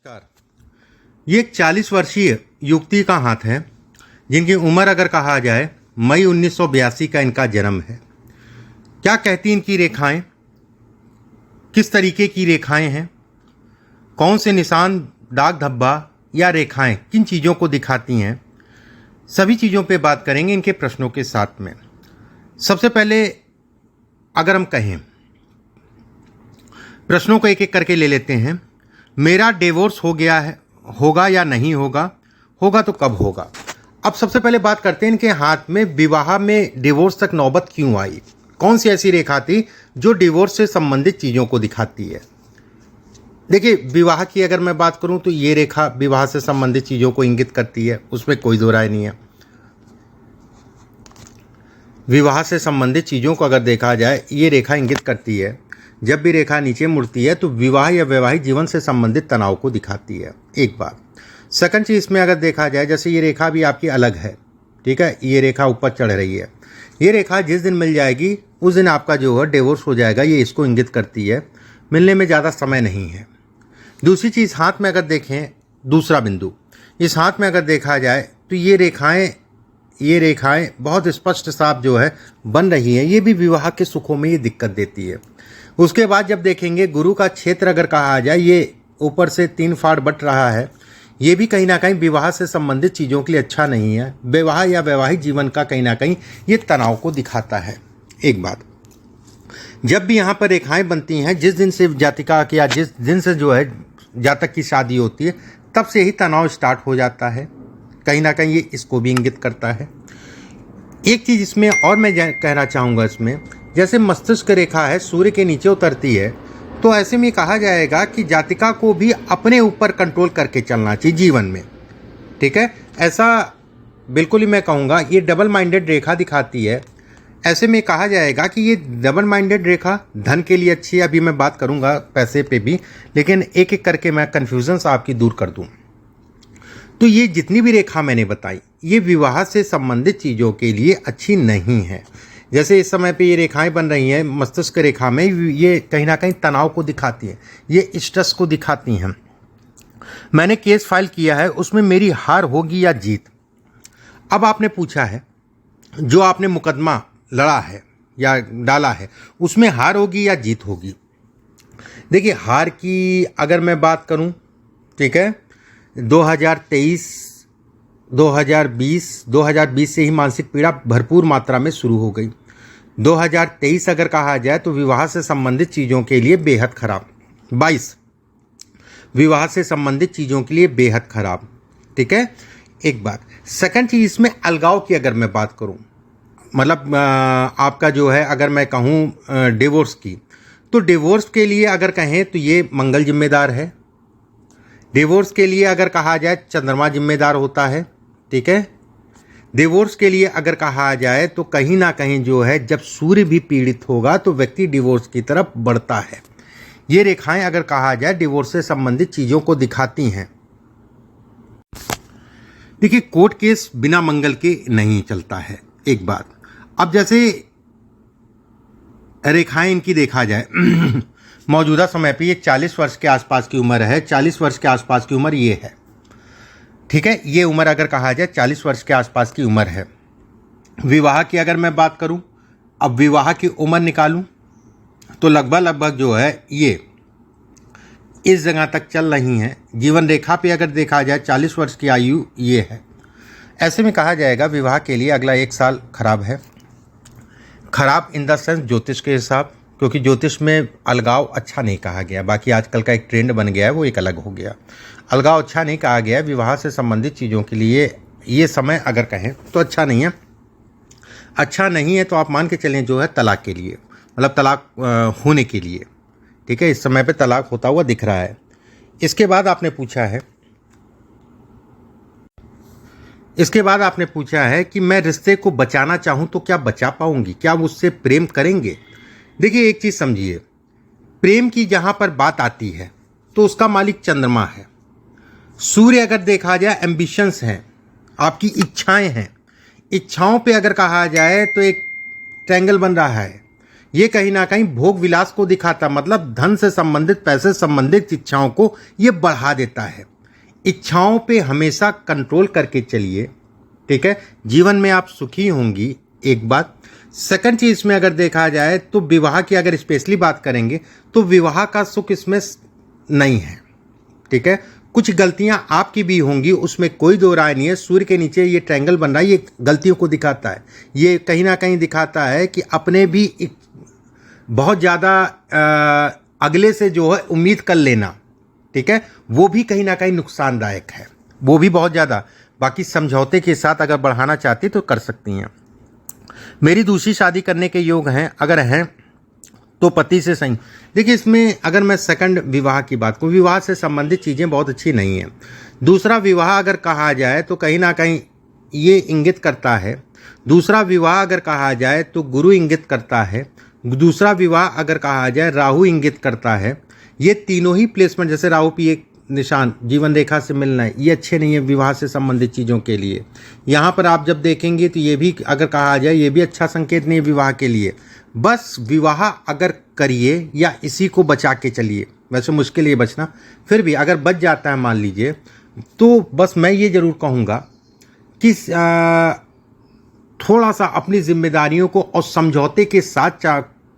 नमस्कार। ये एक 40 वर्षीय युवती का हाथ है जिनकी उम्र अगर कहा जाए मई 1982 का इनका जन्म है। क्या कहती इनकी रेखाएं, किस तरीके की रेखाएं हैं, कौन से निशान, दाग धब्बा या रेखाएं किन चीज़ों को दिखाती हैं, सभी चीज़ों पे बात करेंगे इनके प्रश्नों के साथ में। सबसे पहले अगर हम कहें, प्रश्नों को एक एक करके ले लेते हैं। मेरा डिवोर्स हो गया है, होगा या नहीं होगा, होगा तो कब होगा। अब सबसे पहले बात करते हैं इनके हाथ में विवाह में डिवोर्स तक नौबत क्यों आई, कौन सी ऐसी रेखा थी जो डिवोर्स से संबंधित चीज़ों को दिखाती है। देखिए, विवाह की अगर मैं बात करूं तो ये रेखा विवाह से संबंधित चीज़ों को इंगित करती है, उसमें कोई दो राय नहीं है। विवाह से संबंधित चीज़ों को अगर देखा जाए, ये रेखा इंगित करती है। जब भी रेखा नीचे मुड़ती है तो विवाह या वैवाहिक जीवन से संबंधित तनाव को दिखाती है, एक बात। सेकंड चीज़ इसमें अगर देखा जाए, जैसे ये रेखा भी आपकी अलग है, ठीक है, ये रेखा ऊपर चढ़ रही है। ये रेखा जिस दिन मिल जाएगी उस दिन आपका जो है डिवोर्स हो जाएगा, ये इसको इंगित करती है। मिलने में ज़्यादा समय नहीं है। दूसरी चीज़, हाथ में अगर देखें, दूसरा बिंदु, इस हाथ में अगर देखा जाए तो ये रेखाएं बहुत स्पष्ट साफ जो है बन रही हैं। ये भी विवाह के सुखों में ये दिक्कत देती है। उसके बाद जब देखेंगे, गुरु का क्षेत्र अगर कहा जाए, ये ऊपर से 3 फाड़ बट रहा है। ये भी कहीं ना कहीं विवाह से संबंधित चीज़ों के लिए अच्छा नहीं है। विवाह या वैवाहिक जीवन का कहीं ना कहीं ये तनाव को दिखाता है, एक बात। जब भी यहाँ पर रेखाएं बनती हैं, जिस दिन से जातिका की या जिस दिन से जो है जातक की शादी होती है, तब से ही तनाव स्टार्ट हो जाता है। कहीं ना कहीं ये इसको भी इंगित करता है। एक चीज़ इसमें और मैं कहना चाहूँगा, इसमें जैसे मस्तिष्क रेखा है सूर्य के नीचे उतरती है, तो ऐसे में कहा जाएगा कि जातिका को भी अपने ऊपर कंट्रोल करके चलना चाहिए जीवन में, ठीक है। ऐसा बिल्कुल ही मैं कहूँगा, ये डबल माइंडेड रेखा दिखाती है। ऐसे में कहा जाएगा कि ये डबल माइंडेड रेखा धन के लिए अच्छी है। अभी मैं बात करूँगा पैसे पे भी, लेकिन एक एक करके मैं कन्फ्यूजन्स आपकी दूर कर दूँ। तो ये जितनी भी रेखा मैंने बताई, ये विवाह से संबंधित चीज़ों के लिए अच्छी नहीं है। जैसे इस समय पे ये रेखाएं बन रही हैं मस्तिष्क रेखा में, ये कहीं ना कहीं तनाव को दिखाती हैं, ये स्ट्रेस को दिखाती हैं। मैंने केस फाइल किया है, उसमें मेरी हार होगी या जीत। अब आपने पूछा है, जो आपने मुकदमा लड़ा है या डाला है, उसमें हार होगी या जीत होगी। देखिए, हार की अगर मैं बात करूं, ठीक है, 2023, 2020 से ही मानसिक पीड़ा भरपूर मात्रा में शुरू हो गई। 2023 अगर कहा जाए तो विवाह से संबंधित चीज़ों के लिए बेहद खराब। 22 विवाह से संबंधित चीज़ों के लिए बेहद खराब, ठीक है, एक बात। सेकंड चीज़, इसमें अलगाव की अगर मैं बात करूं, मतलब आपका जो है, अगर मैं कहूं डिवोर्स की, तो डिवोर्स के लिए अगर कहें तो ये मंगल जिम्मेदार है। डिवोर्स के लिए अगर कहा जाए चंद्रमा जिम्मेदार होता है, ठीक है। डिवोर्स के लिए अगर कहा जाए तो कहीं ना कहीं जो है, जब सूर्य भी पीड़ित होगा तो व्यक्ति डिवोर्स की तरफ बढ़ता है। ये रेखाएं अगर कहा जाए डिवोर्स से संबंधित चीज़ों को दिखाती हैं। देखिए, कोर्ट केस बिना मंगल के नहीं चलता है, एक बात। अब जैसे रेखाएं इनकी देखा जाए मौजूदा समय पे ये 40 वर्ष के आसपास की उम्र है। 40 वर्ष के आसपास की उम्र ये है, ठीक है। ये उम्र अगर कहा जाए 40 वर्ष के आसपास की उम्र है। विवाह की अगर मैं बात करूं, अब विवाह की उम्र निकालूं तो लगभग जो है ये इस जगह तक चल रही हैं। जीवन रेखा पे अगर देखा जाए 40 वर्ष की आयु ये है। ऐसे में कहा जाएगा विवाह के लिए अगला 1 साल खराब है। खराब इन द सेंस ज्योतिष के हिसाब, क्योंकि ज्योतिष में अलगाव अच्छा नहीं कहा गया। बाकी आजकल का एक ट्रेंड बन गया है, वो एक अलग हो गया। अलगाव अच्छा नहीं कहा गया। विवाह से संबंधित चीज़ों के लिए ये समय अगर कहें तो अच्छा नहीं है। अच्छा नहीं है तो आप मान के चलें जो है तलाक के लिए, मतलब तलाक होने के लिए, ठीक है। इस समय पे तलाक होता हुआ दिख रहा है। इसके बाद आपने पूछा है कि मैं रिश्ते को बचाना चाहूँ तो क्या बचा पाऊँगी, क्या उससे प्रेम करेंगे। देखिए, एक चीज़ समझिए, प्रेम की जहाँ पर बात आती है तो उसका मालिक चंद्रमा है। सूर्य अगर देखा जाए एम्बिशंस हैं, आपकी इच्छाएं हैं। इच्छाओं पे अगर कहा जाए तो एक ट्रायंगल बन रहा है ये कहीं ना कहीं भोग विलास को दिखाता, मतलब धन से संबंधित, पैसे से संबंधित इच्छाओं को ये बढ़ा देता है। इच्छाओं पे हमेशा कंट्रोल करके चलिए, ठीक है, जीवन में आप सुखी होंगी। एक बात। सेकंड चीज में अगर देखा जाए तो विवाह की अगर स्पेशली बात करेंगे तो विवाह का सुख इसमें नहीं है, ठीक है। कुछ गलतियां आपकी भी होंगी, उसमें कोई दो राय नहीं है। सूर्य के नीचे ये ट्रायंगल बन रहा है, ये गलतियों को दिखाता है। ये कहीं ना कहीं दिखाता है कि अपने भी बहुत ज़्यादा अगले से जो है उम्मीद कर लेना, ठीक है, वो भी कहीं ना कहीं नुकसानदायक है, वो भी बहुत ज़्यादा। बाकी समझौते के साथ अगर बढ़ाना चाहती तो कर सकती हैं। मेरी दूसरी शादी करने के योग हैं, अगर हैं तो पति से सही। देखिए इसमें अगर मैं सेकंड विवाह की बात करूँ, विवाह से संबंधित चीज़ें बहुत अच्छी नहीं हैं। दूसरा विवाह अगर कहा जाए तो कहीं ना कहीं ये इंगित करता है। दूसरा विवाह अगर कहा जाए तो गुरु इंगित करता है। दूसरा विवाह अगर कहा जाए राहु इंगित करता है। ये तीनों ही प्लेसमेंट, जैसे राहु की एक निशान जीवन रेखा से मिलना है, ये अच्छे नहीं है विवाह से संबंधित चीज़ों के लिए। यहाँ पर आप जब देखेंगे तो ये भी अगर कहा जाए ये भी अच्छा संकेत नहीं है विवाह के लिए। बस विवाह अगर करिए या इसी को बचा के चलिए, वैसे मुश्किल ये बचना, फिर भी अगर बच जाता है मान लीजिए, तो बस मैं ये ज़रूर कहूँगा कि थोड़ा सा अपनी जिम्मेदारियों को और समझौते के साथ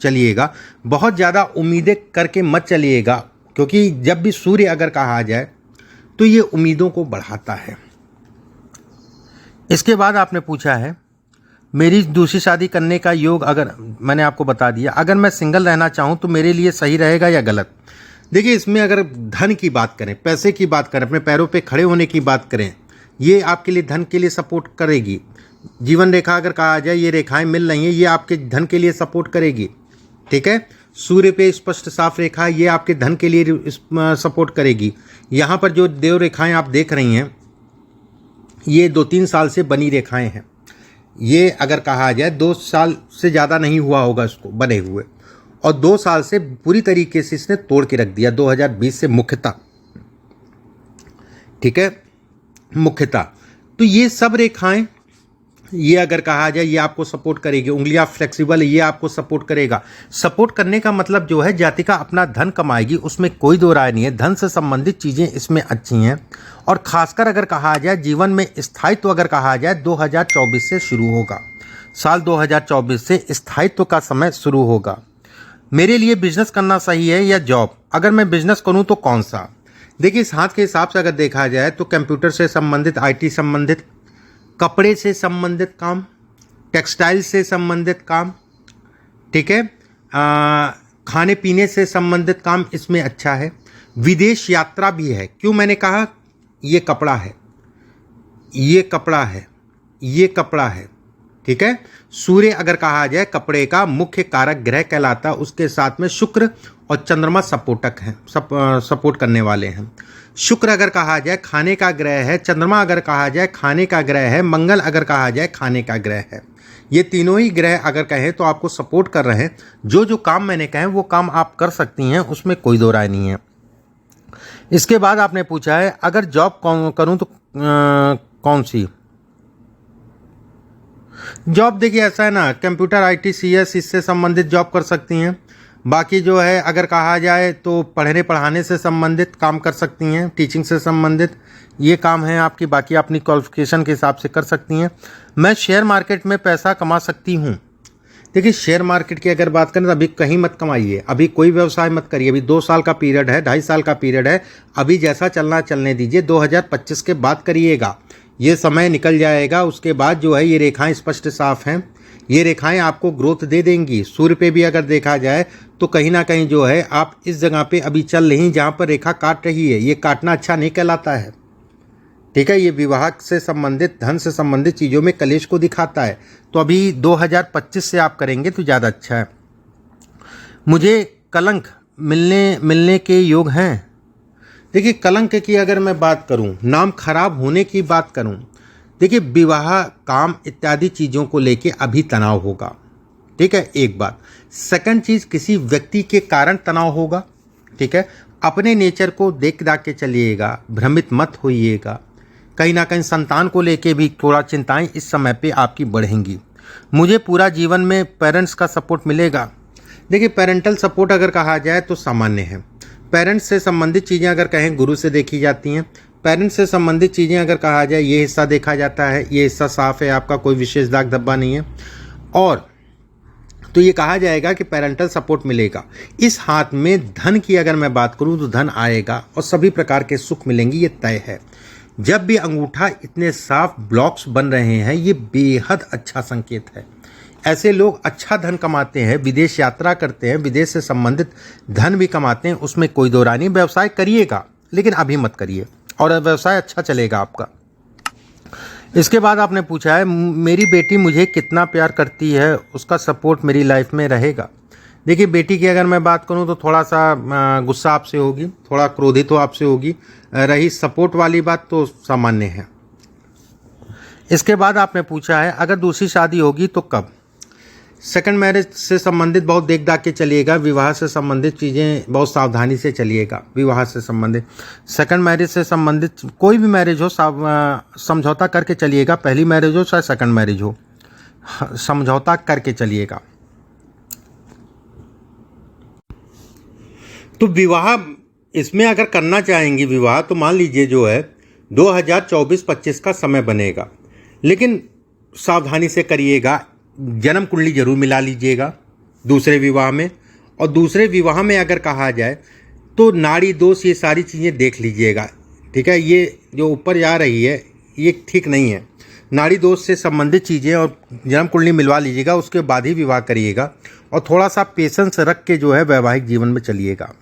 चलिएगा। बहुत ज़्यादा उम्मीदें करके मत चलिएगा, क्योंकि जब भी सूर्य अगर कहा जाए तो ये उम्मीदों को बढ़ाता है। इसके बाद आपने पूछा है मेरी दूसरी शादी करने का योग, अगर मैंने आपको बता दिया, अगर मैं सिंगल रहना चाहूँ तो मेरे लिए सही रहेगा या गलत। देखिए इसमें अगर धन की बात करें, पैसे की बात करें, अपने पैरों पे खड़े होने की बात करें, ये आपके लिए धन के लिए सपोर्ट करेगी। जीवन रेखा अगर कहा जाए ये रेखाएं मिल रही हैं, ये आपके धन के लिए सपोर्ट करेगी, ठीक है। सूर्य पे स्पष्ट साफ रेखा, ये आपके धन के लिए सपोर्ट करेगी। यहाँ पर जो देव रेखाएं आप देख रही हैं ये 2-3 साल से बनी रेखाएं हैं। ये अगर कहा जाए 2 साल से ज़्यादा नहीं हुआ होगा इसको बने हुए, और 2 साल से पूरी तरीके से इसने तोड़ के रख दिया 2020 से मुख्यतः, ठीक है, मुख्यतः। तो ये सब रेखाएं, ये अगर कहा जाए ये आपको सपोर्ट करेगी। उंगलियां फ्लेक्सिबल है, ये आपको सपोर्ट करेगा। सपोर्ट करने का मतलब जो है जातिका अपना धन कमाएगी, उसमें कोई दो राय नहीं है। धन से संबंधित चीज़ें इसमें अच्छी हैं, और खासकर अगर कहा जाए जीवन में स्थायित्व अगर कहा जाए 2024 से शुरू होगा। साल 2024 से स्थायित्व का समय शुरू होगा। मेरे लिए बिजनेस करना सही है या जॉब? अगर मैं बिजनेस करूँ तो कौन सा? देखिए इस हाथ के हिसाब से अगर देखा जाए तो कंप्यूटर से संबंधित, IT संबंधित, कपड़े से संबंधित काम, टेक्सटाइल से संबंधित काम, ठीक है, खाने पीने से संबंधित काम इसमें अच्छा है। विदेश यात्रा भी है। क्यों मैंने कहा ये कपड़ा है, ये कपड़ा है, ये कपड़ा है, ठीक है। सूर्य अगर कहा जाए कपड़े का मुख्य कारक ग्रह कहलाता, उसके साथ में शुक्र और चंद्रमा सपोर्टक हैं, सपोर्ट करने वाले हैं। शुक्र अगर कहा जाए खाने का ग्रह है, चंद्रमा अगर कहा जाए खाने का ग्रह है, मंगल अगर कहा जाए खाने का ग्रह है। ये तीनों ही ग्रह अगर कहें तो आपको सपोर्ट कर रहे हैं। जो जो काम मैंने कहे वो काम आप कर सकती हैं, उसमें कोई दो राय नहीं है। इसके बाद आपने पूछा है अगर जॉब करूं तो कौन सी जॉब? देखिए ऐसा है ना, कंप्यूटर, IT, CS इससे संबंधित जॉब कर सकती हैं। बाकी जो है अगर कहा जाए तो पढ़ने पढ़ाने से संबंधित काम कर सकती हैं, टीचिंग से संबंधित ये काम है आपकी। बाकी अपनी क्वालिफिकेशन के हिसाब से कर सकती हैं। मैं शेयर मार्केट में पैसा कमा सकती हूँ? देखिए शेयर मार्केट की अगर बात करें तो अभी कहीं मत कमाइए, अभी कोई व्यवसाय मत करिए। अभी 2 साल का पीरियड है, 2.5 साल का पीरियड है, अभी जैसा चलना चलने दीजिए। 2025 के बाद करिएगा, ये समय निकल जाएगा। उसके बाद जो है ये रेखाएं स्पष्ट साफ हैं, ये रेखाएं आपको ग्रोथ दे देंगी। सूर्य पे भी अगर देखा जाए तो कहीं ना कहीं जो है आप इस जगह पे अभी चल रही जहाँ पर रेखा काट रही है, ये काटना अच्छा नहीं कहलाता है, ठीक है। ये विवाह से संबंधित, धन से संबंधित चीज़ों में कलेश को दिखाता है। तो अभी 2025 से आप करेंगे तो ज़्यादा अच्छा है। मुझे कलंक मिलने के योग हैं? देखिए कलंक की अगर मैं बात करूं, नाम खराब होने की बात करूं, देखिए विवाह, काम इत्यादि चीज़ों को लेके अभी तनाव होगा, ठीक है, एक बात। सेकंड चीज़, किसी व्यक्ति के कारण तनाव होगा, ठीक है। अपने नेचर को देख दाख के चलिएगा, भ्रमित मत होइएगा। कहीं ना कहीं संतान को लेके भी थोड़ा चिंताएं इस समय पे आपकी बढ़ेंगी। मुझे पूरा जीवन में पेरेंट्स का सपोर्ट मिलेगा? देखिए, पेरेंटल सपोर्ट अगर कहा जाए तो सामान्य है। पेरेंट्स से संबंधित चीज़ें अगर कहें गुरु से देखी जाती हैं। पेरेंट्स से संबंधित चीज़ें अगर कहा जाए, ये हिस्सा देखा जाता है, ये हिस्सा साफ है, आपका कोई विशेष दाग धब्बा नहीं है, और तो ये कहा जाएगा कि पेरेंटल सपोर्ट मिलेगा। इस हाथ में धन की अगर मैं बात करूं तो धन आएगा और सभी प्रकार के सुख मिलेंगे, ये तय है। जब भी अंगूठा इतने साफ ब्लॉक्स बन रहे हैं, ये बेहद अच्छा संकेत है। ऐसे लोग अच्छा धन कमाते हैं, विदेश यात्रा करते हैं, विदेश से संबंधित धन भी कमाते हैं, उसमें कोई दो राय नहीं। व्यवसाय करिएगा, लेकिन अभी मत करिए, और व्यवसाय अच्छा चलेगा आपका। इसके बाद आपने पूछा है, मेरी बेटी मुझे कितना प्यार करती है, उसका सपोर्ट मेरी लाइफ में रहेगा। देखिए, बेटी की अगर मैं बात करूं तो थोड़ा सा गुस्सा आपसे होगी, थोड़ा क्रोधित हो आपसे होगी। रही सपोर्ट वाली बात तो सामान्य है। इसके बाद आपने पूछा है, अगर दूसरी शादी होगी तो कब। सेकंड मैरिज से संबंधित बहुत देख दाख के चलिएगा। विवाह से संबंधित चीज़ें बहुत सावधानी से चलिएगा। विवाह से संबंधित, सेकंड मैरिज से संबंधित कोई भी मैरिज हो, समझौता करके चलिएगा। पहली मैरिज हो चाहे सेकंड मैरिज हो, समझौता करके चलिएगा। तो विवाह इसमें अगर करना चाहेंगी विवाह, तो मान लीजिए जो है 2024-25 का समय बनेगा, लेकिन सावधानी से करिएगा। जन्म कुंडली जरूर मिला लीजिएगा दूसरे विवाह में। और दूसरे विवाह में अगर कहा जाए तो नाड़ी दोष, ये सारी चीज़ें देख लीजिएगा, ठीक है। ये जो ऊपर जा रही है ये ठीक नहीं है। नाड़ी दोष से संबंधित चीज़ें और जन्म कुंडली मिलवा लीजिएगा, उसके बाद ही विवाह करिएगा। और थोड़ा सा पेशेंस रख के जो है वैवाहिक जीवन में चलिएगा।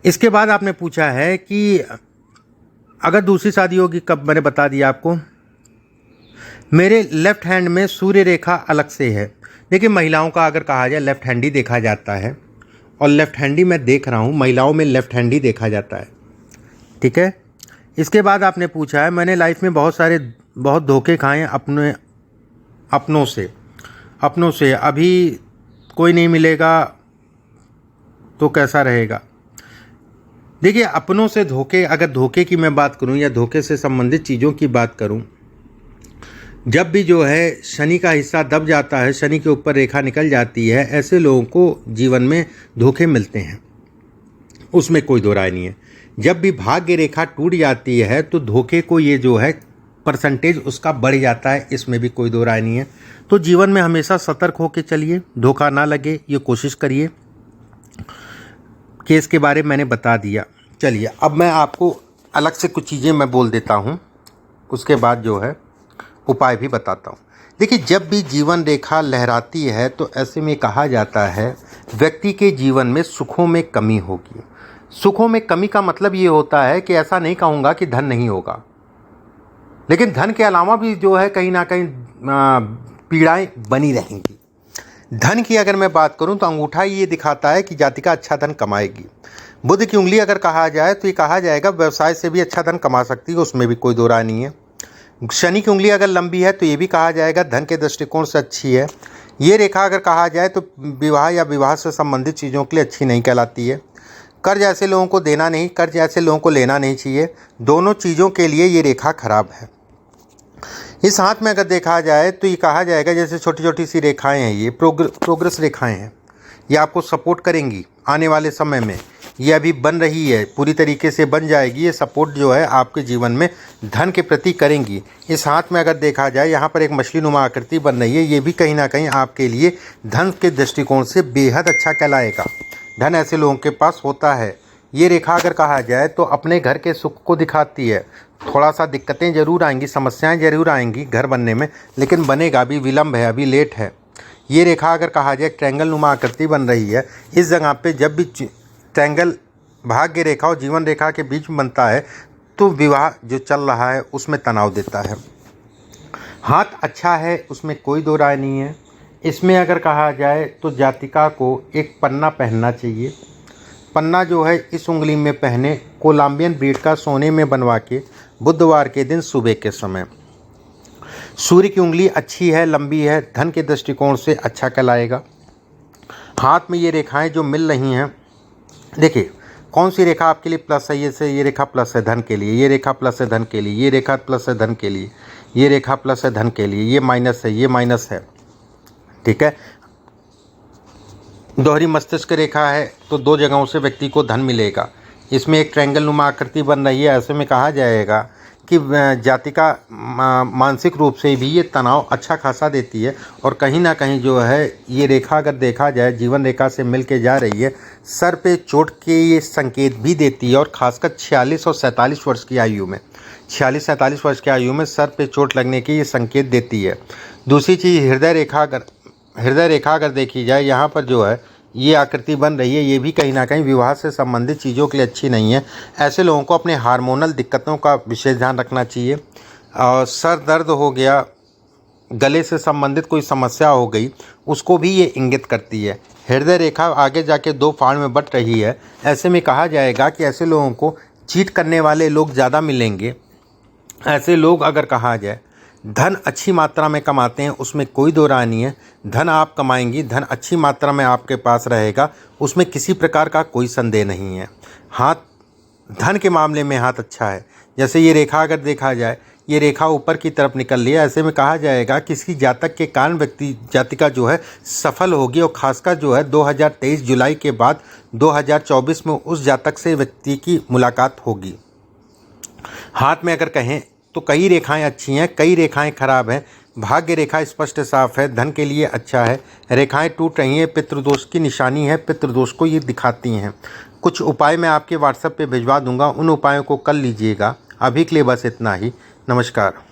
इसके बाद आपने पूछा है कि अगर दूसरी शादी होगी कब, मैंने बता दिया आपको। मेरे लेफ्ट हैंड में सूर्य रेखा अलग से है। देखिए, महिलाओं का अगर कहा जाए लेफ्ट हैंड ही देखा जाता है, और लेफ्ट हैंड ही मैं देख रहा हूँ, महिलाओं में लेफ्ट हैंड ही देखा जाता है, ठीक है। इसके बाद आपने पूछा है, मैंने लाइफ में बहुत धोखे खाए अपनों से, अभी कोई नहीं मिलेगा तो कैसा रहेगा। देखिए, अपनों से धोखे, अगर धोखे की मैं बात करूं या धोखे से संबंधित चीज़ों की बात करूं, जब भी जो है शनि का हिस्सा दब जाता है, शनि के ऊपर रेखा निकल जाती है, ऐसे लोगों को जीवन में धोखे मिलते हैं, उसमें कोई दो राय नहीं है। जब भी भाग्य रेखा टूट जाती है तो धोखे को ये जो है परसेंटेज उसका बढ़ जाता है, इसमें भी कोई दो राय नहीं है। तो जीवन में हमेशा सतर्क होकर चलिए, धोखा ना लगे ये कोशिश करिए। केस के बारे में मैंने बता दिया। चलिए, अब मैं आपको अलग से कुछ चीज़ें मैं बोल देता हूँ, उसके बाद जो है उपाय भी बताता हूँ। देखिए, जब भी जीवन रेखा लहराती है तो ऐसे में कहा जाता है व्यक्ति के जीवन में सुखों में कमी होगी। सुखों में कमी का मतलब ये होता है कि ऐसा नहीं कहूँगा कि धन नहीं होगा, लेकिन धन के अलावा भी जो है कहीं ना कहीं पीड़ाएं बनी रहेंगी। धन की अगर मैं बात करूं तो अंगूठा ये दिखाता है कि जातिका अच्छा धन कमाएगी। बुध की उंगली अगर कहा जाए तो ये कहा जाएगा व्यवसाय से भी अच्छा धन कमा सकती है, उसमें भी कोई दो राय नहीं है। शनि की उंगली अगर लंबी है तो ये भी कहा जाएगा धन के दृष्टिकोण से अच्छी है। ये रेखा अगर कहा जाए तो विवाह या विवाह से संबंधित चीज़ों के लिए अच्छी नहीं कहलाती है। कर्ज ऐसे लोगों को देना नहीं, कर्ज ऐसे लोगों को लेना नहीं चाहिए। दोनों चीज़ों के लिए ये रेखा खराब है। इस हाथ में अगर देखा जाए तो ये कहा जाएगा जैसे छोटी छोटी सी रेखाएं हैं, ये प्रोग्रेस रेखाएं हैं, ये आपको सपोर्ट करेंगी आने वाले समय में। ये अभी बन रही है, पूरी तरीके से बन जाएगी। ये सपोर्ट जो है आपके जीवन में धन के प्रति करेंगी। इस हाथ में अगर देखा जाए यहाँ पर एक मछली नुमा आकृति बन रही है, ये भी कहीं ना कहीं आपके लिए धन के दृष्टिकोण से बेहद अच्छा कहलाएगा। धन ऐसे लोगों के पास होता है। ये रेखा अगर कहा जाए तो अपने घर के सुख को दिखाती है। थोड़ा सा दिक्कतें ज़रूर आएंगी, समस्याएं ज़रूर आएंगी घर बनने में, लेकिन बनेगा, अभी विलम्ब है, अभी लेट है। ये रेखा अगर कहा जाए ट्रायंगल नुमा आकृति बन रही है, इस जगह पे जब भी ट्रायंगल भाग्य रेखा और जीवन रेखा के बीच में बनता है तो विवाह जो चल रहा है उसमें तनाव देता है। हाथ अच्छा है, उसमें कोई दो राय नहीं है। इसमें अगर कहा जाए तो जातिका को एक पन्ना पहनना चाहिए। पन्ना जो है इस उंगली में पहने, कोलंबियन ब्रीड का सोने में बनवा के, बुधवार के दिन सुबह के समय। सूर्य की उंगली अच्छी है, लंबी है, धन के दृष्टिकोण से अच्छा कहलाएगा। हाथ में ये रेखाएं जो मिल रही हैं, देखिए कौन सी रेखा आपके लिए प्लस है। ये रेखा प्लस है धन के लिए, ये रेखा प्लस है धन के लिए, ये रेखा प्लस है धन के लिए, ये रेखा प्लस है धन के लिए, ये माइनस है, ये माइनस है, ठीक है। दोहरी मस्तिष्क रेखा है तो दो जगहों से व्यक्ति को धन मिलेगा। इसमें एक ट्रायंगल नुमा आकृति बन रही है। ऐसे में कहा जाएगा कि जातिका मानसिक रूप से भी ये तनाव अच्छा खासा देती है और कहीं ना कहीं जो है ये रेखा अगर देखा जाए जीवन रेखा से मिल के जा रही है, सर पे चोट के ये संकेत भी देती है और ख़ासकर 46 और 47 वर्ष की आयु में 46-47 वर्ष की आयु में सर पे चोट लगने की ये संकेत देती है। दूसरी चीज़ हृदय रेखा अगर देखी जाए, यहाँ पर जो है ये आकृति बन रही है, ये भी कहीं ना कहीं विवाह से संबंधित चीज़ों के लिए अच्छी नहीं है। ऐसे लोगों को अपने हार्मोनल दिक्कतों का विशेष ध्यान रखना चाहिए। और सर दर्द हो गया, गले से संबंधित कोई समस्या हो गई, उसको भी ये इंगित करती है। हृदय रेखा आगे जाके दो फाड़ में बट रही है। ऐसे में कहा जाएगा कि ऐसे लोगों को चीट करने वाले लोग ज़्यादा मिलेंगे। ऐसे लोग अगर कहा जाए धन अच्छी मात्रा में कमाते हैं, उसमें कोई दो राय नहीं है। धन आप कमाएंगी, धन अच्छी मात्रा में आपके पास रहेगा, उसमें किसी प्रकार का कोई संदेह नहीं है। हाथ धन के मामले में हाथ अच्छा है। जैसे ये रेखा अगर देखा जाए, ये रेखा ऊपर की तरफ निकल रही है। ऐसे में कहा जाएगा किसी जातक के कारण जातिका जो है सफल होगी और खासकर जो है 2023 जुलाई के बाद 2024 में उस जातक से व्यक्ति की मुलाकात होगी। हाथ में अगर कहें तो कई रेखाएं अच्छी हैं, कई रेखाएं खराब हैं। भाग्य रेखा स्पष्ट साफ है, धन के लिए अच्छा है। रेखाएं टूट रही हैं, पितृदोष की निशानी है, पितृदोष को ये दिखाती हैं। कुछ उपाय मैं आपके व्हाट्सएप पे भिजवा दूंगा, उन उपायों को कर लीजिएगा। अभी के लिए बस इतना ही। नमस्कार।